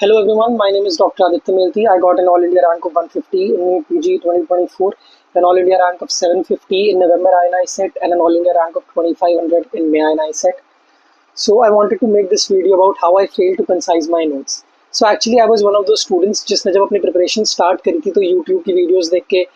Hello everyone, my name is Dr. Aditya Melti. I got an All India rank of 150 in NEET PG 2024, an All India rank of 750 in November INI set, and an All India rank of 2500 in May INI set. So I wanted to make this video about how I failed to concise my notes. So actually I was one of those students जिसने जब अपनी preparation start करी थी तो YouTube की videos देख के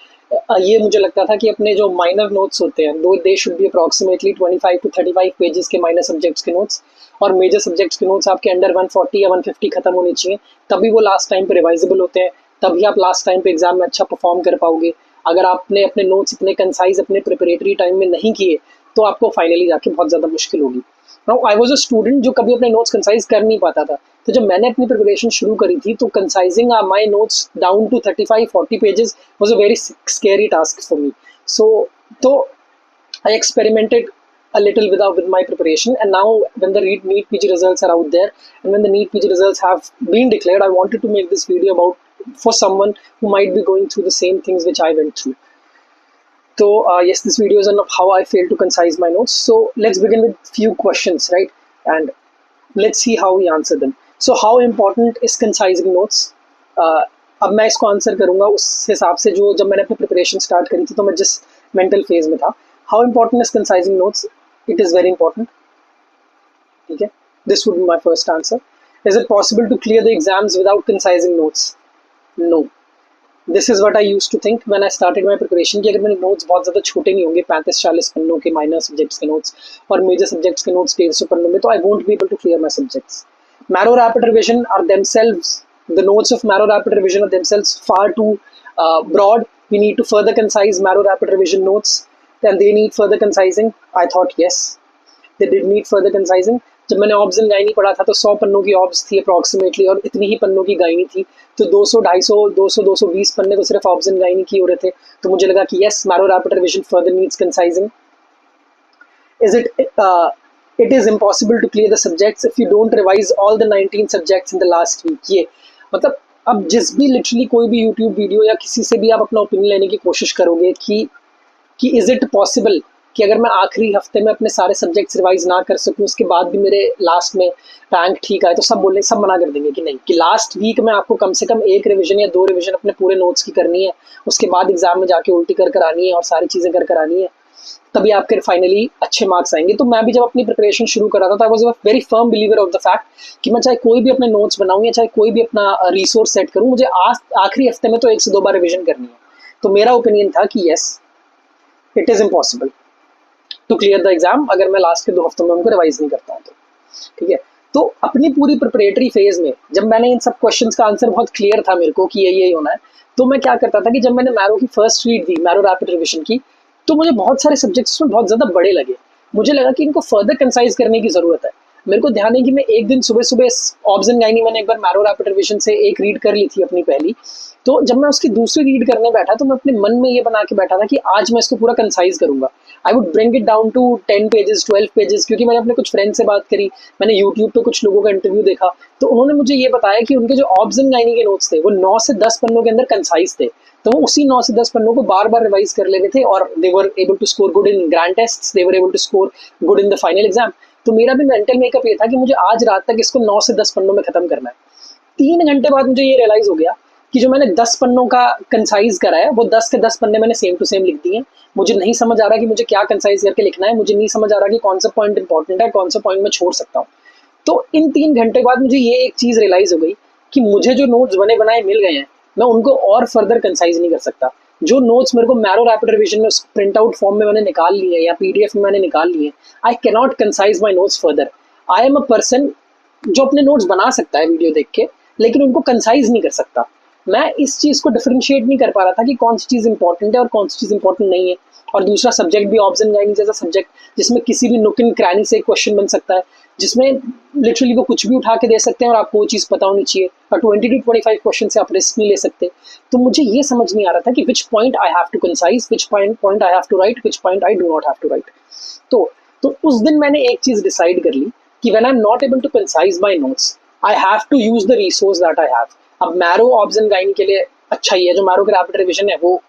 ये मुझे लगता था कि अपने जो माइनर नोट्स होते हैं दो they should be approximately 25 to 35 pages के माइनर सब्जेक्ट्स के नोट्स और मेजर सब्जेक्ट्स के नोट्स आपके अंडर 140 या 150 खत्म होने चाहिए, तभी वो लास्ट टाइम पे रिवाइजेबल होते हैं, तभी आप लास्ट टाइम पे एग्जाम में अच्छा परफॉर्म कर पाओगे। अगर आपने अपने नोट्स इतने कंसाइज अपने प्रिपरेटरी टाइम में नहीं किए तो आपको फाइनली जाके बहुत ज़्यादा मुश्किल होगी। Now I was a student जो कभी अपने नोट्स कंसाइज कर नहीं पाता था, तो जब मैंने अपनी प्रिपरेशन शुरू करी थी तो concising my notes down to 35-40 pages was a very scary task for me. So तो I experimented a little with my preparation, and now when the NEET PG results are out there and when the NEET PG results have been declared, I wanted to make this video about for someone who might be going through the same things which I went through. So yes, this video is on how I failed to concise my notes. So let's begin with few questions, right? And let's see how we answer them. So how important is concising notes? अब मैं इसको answer करूंगा उस हिसाब से जो जब मैंने अपनी प्रिपरेशन स्टार्ट करी थी तो मैं जिस मेंटल फेज में था। How important is concising notes? It is very important. Okay, this would be my first answer. Is it possible to clear the exams without concising notes? No. This is what I used to think when I started my preparation कि अगर मेरे notes बहुत ज़्यादा छोटे नहीं होंगे 35-40 पन्नों के माइनर सब्जेक्ट्स के नोट्स और मेजर सब्जेक्ट्स के नोट्स 150 पन्नों में, तो I won't be able to clear my subjects. Marrow rapid revision are themselves, the notes of marrow rapid revision are themselves far too broad. We need to further concise marrow rapid revision notes. Then they need further concising. I thought yes, they did need further concising. जब मैंने obs and gynae पढ़ा था तो 100 पन्नों की obs थी approximately और इतनी ही पन्नों की गायनी थी, तो 200, 250, 200, 220 पन्ने तो सिर्फ ऑब्स एंड गायनी की हो रहे थे। तो मुझे लगा कि yes, Marrow rapid revision further needs concising. Is it is impossible to clear the subjects if you don't revise all the 19 subjects in the last week. ये मतलब अब जिस भी लिटरली कोई भी यूट्यूब वीडियो या किसी से भी आप अपना ओपिनियन लेने की कोशिश करोगे कि इज इट पॉसिबल कि अगर मैं आखिरी हफ्ते में अपने सारे सब्जेक्ट्स रिवाइज ना कर सकूं उसके बाद भी मेरे लास्ट में रैंक ठीक आए, तो सब मना कर देंगे कि नहीं, कि लास्ट वीक में आपको कम से कम 1 रिवीजन या 2 रिवीजन अपने पूरे नोट्स की करनी है, उसके बाद एग्जाम में जाके उल्टी कर आनी है और सारी चीज़ें कर आनी है, तभी आपके फाइनली अच्छे मार्क्स आएंगे। तो मैं भी जब अपनी प्रिपरेशन शुरू कर रहा था तो I was a very firm believer of the fact कि मैं चाहे कोई भी अपने नोट्स बनाऊँ या चाहे कोई भी अपना रिसोर्स सेट करूँ, मुझे आखिरी हफ्ते में तो 1 से 2 बार रिविजन करनी है। तो मेरा ओपिनियन था कि yes, it is impossible to clear the exam अगर मैं लास्ट के 2 हफ्तों में उनको रिवाइज नहीं करता हूँ तो। ठीक है, तो अपनी पूरी प्रिपरेटरी फेज में जब मैंने इन सब क्वेश्चंस का आंसर बहुत क्लियर था मेरे को कि यही होना है, तो मैं क्या करता था कि जब मैंने मैरो की first read the, marrow rapid revision की, तो मुझे बहुत सारे सब्जेक्ट्स में बहुत ज़्यादा बड़े लगे। मुझे लगा कि इनको फर्दर कंसाइज करने की ज़रूरत है। मेरे को ध्यान है कि मैं एक दिन सुबह सुबह ऑब्स एंड गायनी मैंने एक बार मैरो रैपिड रिविजन से एक रीड कर ली थी अपनी पहली, तो जब मैं उसकी दूसरी रीड करने बैठा तो मैं अपने मन में ये बना के बैठा था कि आज मैं इसको पूरा कंसाइज करूंगा। I would bring it down to 10 pages 12 pages, क्योंकि मैंने अपने कुछ फ्रेंड से बात करी, मैंने यूट्यूब पे कुछ लोगों का इंटरव्यू देखा, तो उन्होंने मुझे ये बताया कि उनके जो ऑब्स एंड गायनी के नोट्स थे वो 9 से 10 पन्नों के अंदर कंसाइज थे, तो वो उसी 9 से 10 पन्नों को बार बार रिवाइज कर लेते थे और they were able to score good in grand tests, they were able to score good in the final exam. तो मेरा भी मेंटल मेकअप ये था कि मुझे आज रात तक इसको 9 से 10 पन्नों में खत्म करना है। 3 घंटे बाद मुझे ये रियलाइज हो गया कि जो मैंने 10 पन्नों का कंसाइज करा है वो 10 के 10 पन्ने मैंने सेम टू सेम लिख दिए। मुझे नहीं समझ आ रहा कि मुझे क्या कंसाइज करके लिखना है, मुझे नहीं समझ आ रहा कि कौन सा पॉइंट इंपॉर्टेंट है, कौन सा पॉइंट मैं छोड़ सकता हूँ। तो इन 3 घंटे बाद मुझे ये एक चीज़ रियलाइज हो गई कि मुझे जो नोट्स बने बनाए मिल गए हैं, मैं उनको और फर्दर कंसाइज नहीं कर सकता। जो नोट्स मेरे को मैरो रैपिड रिविजन में प्रिंट आउट फॉर्म में मैंने निकाल लिए या PDF में मैंने निकाल लिए, I can not concise my notes further. I am a person जो अपने नोट्स बना सकता है वीडियो देख के, लेकिन उनको कंसाइज नहीं कर सकता। मैं इस चीज़ को डिफरेंशिएट नहीं कर पा रहा था कि कौन सी चीज़ इंपॉर्टेंट है और कौन सी चीज़ इंपॉर्टेंट नहीं है। और दूसरा सब्जेक्ट भी ऑब्स एंड गायनी जैसा सब्जेक्ट जिसमें किसी भी नुक एंड क्रैनी से क्वेश्चन बन सकता है, जिसमें लिटरली वो कुछ भी उठा के दे सकते हैं और आपको वो चीज़ पता होनी चाहिए, और 20 to 25 क्वेश्चन से आप रिस्क नहीं ले सकते। तो मुझे ये समझ नहीं आ रहा था कि which point I have to concise, which point I have to write, which point I do not have to write. तो उस दिन मैंने एक चीज़ डिसाइड कर ली कि when I am not able to concise my notes, I have to use the resource that I have. अब Marrow obs and gynae के लिए अच्छा ही है, जो मैरो का रैपिड रिविजन है वो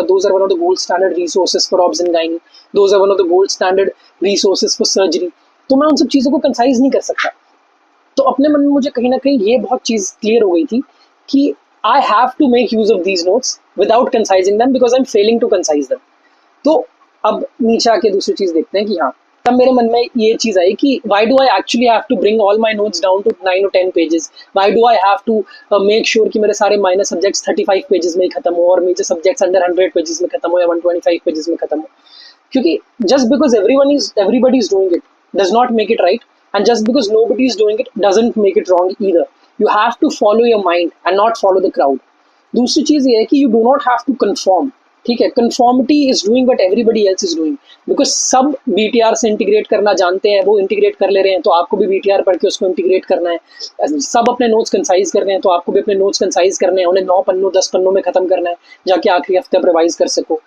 those are one of the gold standard resources for obs and gynae, those are one of the gold standard resources for surgery। तो मैं उन सब चीज़ों को कंसाइज नहीं कर सकता। तो अपने मन में मुझे कहीं ना कहीं ये बहुत चीज़ क्लियर हो गई थी कि I have to make use of these notes without concising them because I am failing to concise them. तो अब नीचे आके दूसरी चीज़ देखते हैं कि हाँ, तब मेरे मन में ये चीज़ आई कि why do I actually have to bring all my notes down to 9 or 10 pages, why do I have to make sure कि मेरे सारे माइनर सब्जेक्ट्स 35 पेजेस में ही खत्म हो और मेजर सब्जेक्ट्स अंडर 100 पेजेस में खत्म हो या 125 पेजेस में खत्म हो। क्योंकि just because everybody is doing it does not make it right, and just because nobody is doing it doesn't make it wrong either. You have to follow your mind and not follow the crowd. दूसरी चीज ये है कि you do not have to conform. ठीक है, conformity is doing what everybody else is doing, because सब BTR से integrate करना जानते हैं, वो इंटीग्रेट कर ले रहे हैं, तो आपको भी BTR पढ़ के उसको इंटीग्रेट करना है। सब अपने नोट्स कंसाइज कर रहे हैं, तो आपको भी अपने नोट्स कंसाइज करने हैं, उन्हें 9 पन्नों 10 पन्नों में खत्म करना है, जाके आखिरी हफ्ते आप रिवाइज कर सको।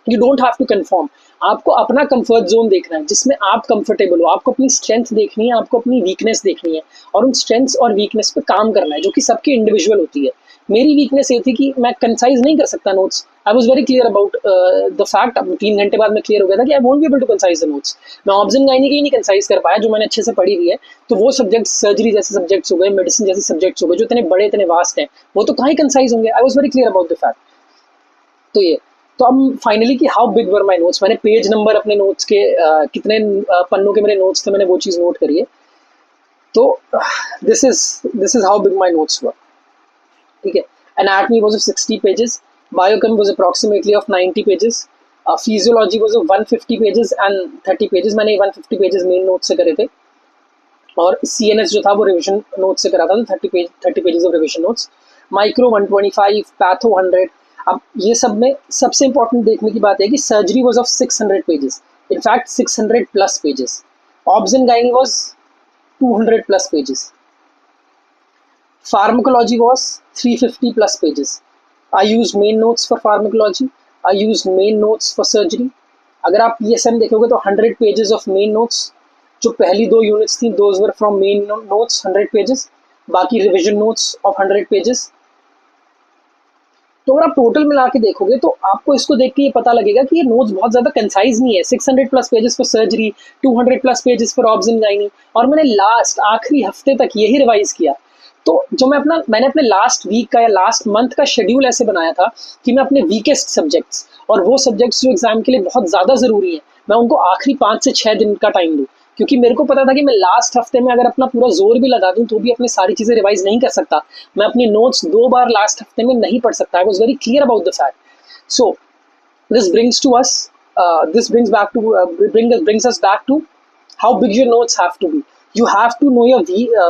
You don't have to confirm, आपको अपना कंफर्ट जोन देखना है जिसमें आप कंफर्टेबल हो, आपको अपनी स्ट्रेंथ देखनी है, आपको अपनी वीकनेस देखनी है और उन स्ट्रेंथ्स और वीकनेस पे काम करना है, जो कि सबकी इंडिविजुअल होती है। मेरी वीकनेस ये थी कि मैं कंसाइज नहीं कर सकता notes. I was very clear about the fact. अब 3 घंटे बाद मैं क्लियर हो गया था कि I won't be able to concise the notes. मैं ऑब्जन गायनी की नहीं कंसाइज कर पाया जो मैंने अच्छे से पढ़ी हुई है, तो वो सब्जेक्ट सर्जरी जैसे सब्जेक्ट्स हो गए, मेडिसिन जैसे सब्जेक्ट्स हो गए, जो इतने बड़े इतने वास्ट हैं, वो तो कहाँ ही कंसाइज होंगे। I was very clear about the fact. तो ये तो अब फाइनली कि how big were my notes, मैंने पेज नंबर अपने नोट्स के कितने पन्नों के मेरे नोट्स थे, मैंने वो चीज़ नोट करी है। तो this is how big my notes were. ठीक है, anatomy was of 60 pages, biochem was approximately of 90 pages, physiology was of 150 pages and 30 pages. मैंने 150 पेजेस मेन नोट से करे थे और CNS जो था वो रिविजन नोट से करा था, तो 30 pages of revision notes. Micro 125, patho 100। अब ये सब में सबसे इंपॉर्टेंट देखने की बात है कि surgery was of 600 pages, in fact 600 plus pages. Obs and gynae was 200 plus pages. Pharmacology was 350 plus pages. I use main notes for pharmacology, I use main notes for surgery. अगर आप PSM देखोगे तो 100 pages of main notes, जो पहली 2 units थी those were from main notes 100 pages, बाकी revision notes of 100 pages. तो अगर आप टोटल मिला के देखोगे तो आपको इसको देख के ये पता लगेगा कि ये नोट्स बहुत ज्यादा कंसाइज नहीं है। 600 plus pages for surgery, 200 plus pages for obs and gynae, और मैंने लास्ट आखिरी हफ्ते तक यही रिवाइज किया। तो जो मैंने अपने लास्ट वीक का या लास्ट मंथ का शेड्यूल ऐसे बनाया था कि मैं अपने वीकेस्ट सब्जेक्ट्स और वो सब्जेक्ट्स जो एग्जाम के लिए बहुत ज़्यादा ज़रूरी है, मैं उनको आखिरी 5 से 6 दिन का टाइम दूँ, क्योंकि मेरे को पता था कि मैं लास्ट हफ्ते में अगर अपना पूरा जोर भी लगा दूं तो भी अपनी सारी चीज़ें रिवाइज नहीं कर सकता। मैं अपनी नोट्स 2 बार लास्ट हफ्ते में नहीं पढ़ सकता। I was very clear about the fact. So this brings to us brings us back to how big your notes have to be. You have to know your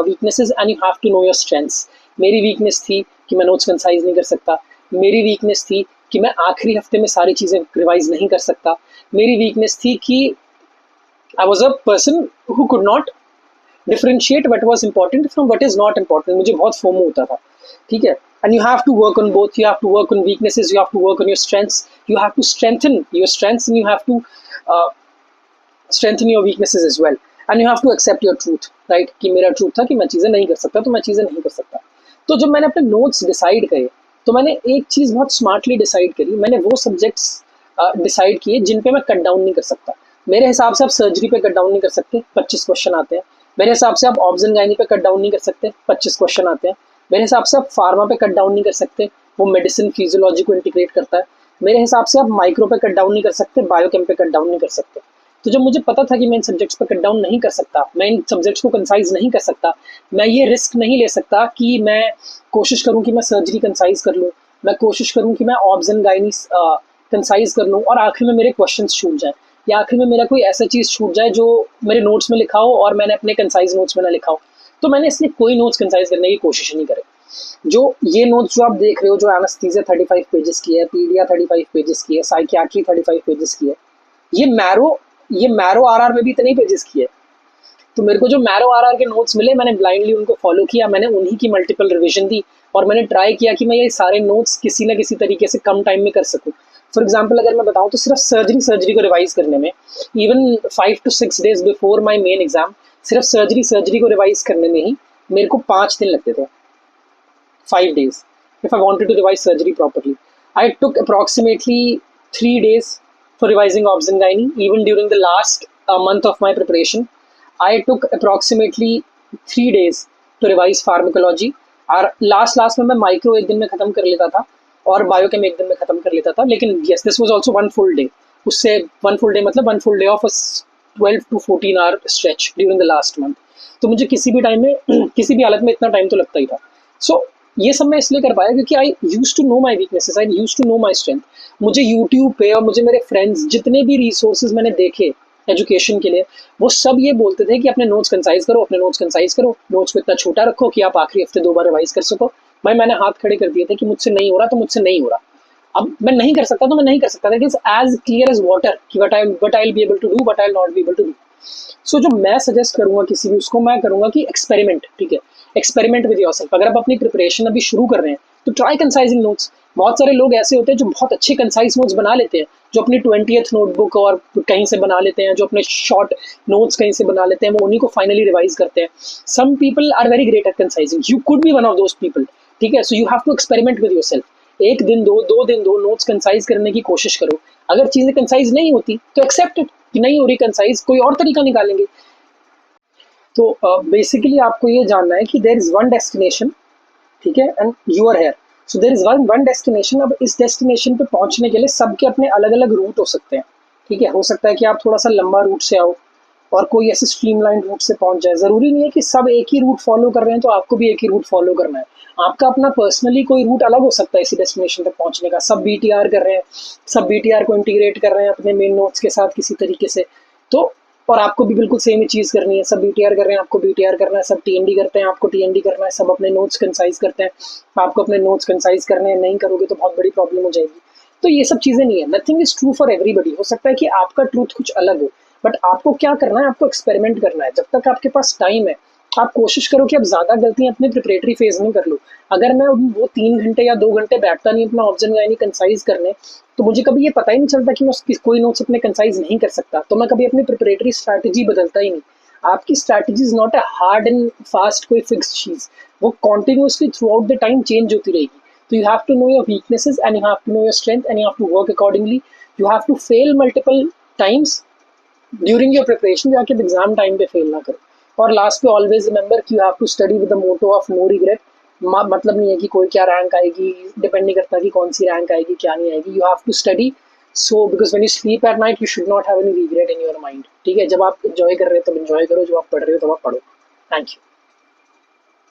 weaknesses and you have to know your strengths. मेरी weakness थी कि मैं notes concise नहीं कर सकता, मेरी weakness थी कि मैं आखिरी हफ्ते में सारी चीज़ें रिवाइज नहीं कर सकता, मेरी वीकनेस थी कि I was a person who could not differentiate what was important from what is not important. मुझे बहुत फोमो होता था। ठीक है, and you have to work on both. You have to work on weaknesses, you have to work on your strengths, you have to strengthen your strengths, and you have to strengthen your weaknesses as well, and you have to accept your truth, right? कि मेरा truth था कि मैं चीज़ें नहीं कर सकता, तो मैं चीज़ें नहीं कर सकता। तो जब मैंने अपने नोट्स डिसाइड करे तो मैंने एक चीज़ बहुत स्मार्टली डिसाइड करी। मैंने वो सब्जेक्ट्स डिसाइड किए जिन पे मैं कट डाउन नहीं कर सकता। मेरे हिसाब से आप सर्जरी पे कट डाउन नहीं कर सकते, 25 क्वेश्चन आते हैं। मेरे हिसाब से आप ऑब्स एंड गायनी पे कट डाउन नहीं कर सकते, 25 क्वेश्चन आते हैं। मेरे हिसाब से आप फार्मा पे कट डाउन नहीं कर सकते, वो मेडिसिन फिजियोलॉजी को इंटीग्रेट करता है। मेरे हिसाब से आप माइक्रो पे कट डाउन नहीं कर सकते, बायोकेम पे कट डाउन नहीं कर सकते। तो जब मुझे पता था कि मैं इन सब्जेक्ट्स पे कट डाउन नहीं कर सकता, मैं इन सब्जेक्ट्स को कंसाइज नहीं कर सकता, मैं ये रिस्क नहीं ले सकता कि मैं कोशिश करूँ कि मैं सर्जरी कंसाइज कर लूँ, मैं कोशिश करूँ कि मैं ऑब्स एंड गायनी कंसाइज कर लूँ और आखिर में मेरे क्वेश्चन छूट जाए, या आखिर में मेरा कोई ऐसा चीज़ छूट जाए जो मेरे नोट्स में लिखा हो और मैंने अपने कंसाइज नोट्स में ना लिखा हो। तो मैंने इसलिए कोई नोट्स कंसाइज करने की कोशिश नहीं करी। जो ये नोट्स जो आप देख रहे हो, जो एनेस्थीसिया 35 पेजेस की है, पीडिया 35 पेजेस की है, साइकियाट्री 35 पेजेस की है, ये मैरो आरआर में भी इतने ही पेजेस की है। तो मेरे को जो मैरो आरआर के नोट्स मिले, मैंने ब्लाइंडली उनको फॉलो किया, मैंने उन्हीं की मल्टीपल रिविजन दी और मैंने ट्राई किया कि मैं ये सारे नोट्स किसी ना किसी तरीके से कम टाइम में कर सकूँ। फॉर एग्जाम्पल अगर मैं बताऊँ तो सिर्फ सर्जरी को रिवाइज करने में, even 5 to 6 days before my main exam, सिर्फ सर्जरी को रिवाइज करने में ही मेरे को 5 दिन लगते थे, 5 days, if I wanted to revise surgery properly. I took approximately 3 days for revising obs and gynae. Even during the last month of my preparation, I took approximately 3 days to revise pharmacology. और last में मैं micro एक दिन में खत्म कर लेता था और बायोकेम एक दिन में खत्म कर लेता था, लेकिन yes this was also one full day. उससे वन फुल डे मतलब one full day of 12 to 14 hour stretch during the last month. तो मुझे किसी भी टाइम में किसी भी हालत में इतना टाइम तो लगता ही था. सो ये सब मैं इसलिए कर पाया क्योंकि I use to know my weaknesses, I use to know my strength. मुझे यूट्यूब पे और मुझे मेरे फ्रेंड्स जितने भी रिसोर्सेज मैंने देखे एजुकेशन के लिए, वो सब ये बोलते थे कि अपने नोट्स कंसाइज करो, अपने नोट्स कंसाइज करो, नोट्स को इतना छोटा रखो कि आप आखिरी हफ्ते 2 बार रिवाइज कर सको. भाई मैंने हाथ खड़े कर दिए थे कि मुझसे नहीं हो रहा तो मुझसे नहीं हो रहा. अब मैं नहीं कर सकता तो मैं नहीं कर सकता. That is as clear as water कि what I will be able to do, what I will not be able to do. So जो मैं सजेस्ट करूंगा किसी भी उसको, मैं करूंगा कि एक्सपेरिमेंट. ठीक है, एक्सपेरिमेंट विद योरसेल्फ. अगर आप अपनी प्रिपरेशन अभी शुरू कर रहे हैं तो ट्राई कंसाइजिंग नोट्स. बहुत सारे लोग ऐसे होते हैं जो बहुत अच्छे कंसाइज नोट्स बना लेते हैं, जो अपनी 20th नोटबुक और कहीं से बना लेते हैं, जो अपने शॉर्ट नोट्स कहीं से बना लेते हैं, वो उन्हीं को फाइनली रिवाइज करते हैं. Some people are very great at concising, you could be one of those people. ठीक है, so you have to experiment with yourself. एक दिन दो दिन दो नोट्स कंसाइज करने की कोशिश करो. अगर चीजें कंसाइज नहीं होती तो एक्सेप्ट इट कि नहीं हो रही कंसाइज, कोई और तरीका निकालेंगे. तो बेसिकली आपको ये जानना है कि देयर इज वन डेस्टिनेशन, ठीक है, and you are here. So there is one destination. अब इस डेस्टिनेशन पे पहुंचने के लिए सबके अपने अलग अलग रूट हो सकते हैं. ठीक है, हो सकता है कि आप थोड़ा सा लंबा रूट से आओ और कोई ऐसे स्ट्रीमलाइन रूट से पहुंच जाए. जरूरी नहीं है कि सब एक ही रूट फॉलो कर रहे हैं तो आपको भी एक ही रूट फॉलो करना है. आपका अपना पर्सनली कोई रूट अलग हो सकता है इसी डेस्टिनेशन तक पहुंचने का. सब बीटीआर कर रहे हैं, सब बीटीआर को इंटीग्रेट कर रहे हैं अपने मेन नोट्स के साथ किसी तरीके से. तो और आपको भी बिल्कुल सेम ही चीज़ करनी है. सब बीटीआर कर रहे हैं, आपको बीटीआर करना है. सब टीएनडी करते हैं, आपको टीएनडी करना है. सब अपने नोट्स कंसाइज करते हैं, आपको अपने नोट्स कंसाइज करने हैं. नहीं करोगे तो बहुत बड़ी प्रॉब्लम हो जाएगी. तो ये सब चीज़ें नहीं है. Nothing is true for everybody. हो सकता है कि आपका ट्रूथ कुछ अलग हो, बट आपको क्या करना है, आपको एक्सपेरिमेंट करना है. जब तक आपके पास टाइम है आप कोशिश करो कि आप ज़्यादा गलतियाँ अपने प्रिपरेटरी फेज में कर लो. अगर मैं वो 3 घंटे या 2 घंटे बैठता नहीं अपना ऑब्जन यानी कंसाइज करने, तो मुझे कभी ये पता ही नहीं चलता कि मैं कोई नोट्स अपने कंसाइज नहीं कर सकता. तो मैं कभी अपनी प्रिपरेटरी स्ट्रैटेजी बदलता ही नहीं. आपकी strategy is not a hard and fast कोई फिक्स्ड चीज़, वो continuously throughout the time change होती रहेगी. तो you have to know your weaknesses and you have to know your strength and you have to work accordingly. You have to fail multiple times during your preparation, जाके exam time पे fail ना करो. और last पे always remember कि you have to study with the motto of no regret. मतलब नहीं है कि कोई क्या रैंक आएगी, डिपेंड नहीं करता कि कौन सी रैंक आएगी क्या नहीं आएगी. You have to study. So because when you sleep at night you should not have any regret in your mind. ठीक है, जब आप एंजॉय कर रहे हो तब एंजॉय करो, जब आप पढ़ रहे हो तब आप पढ़ो. Thank you.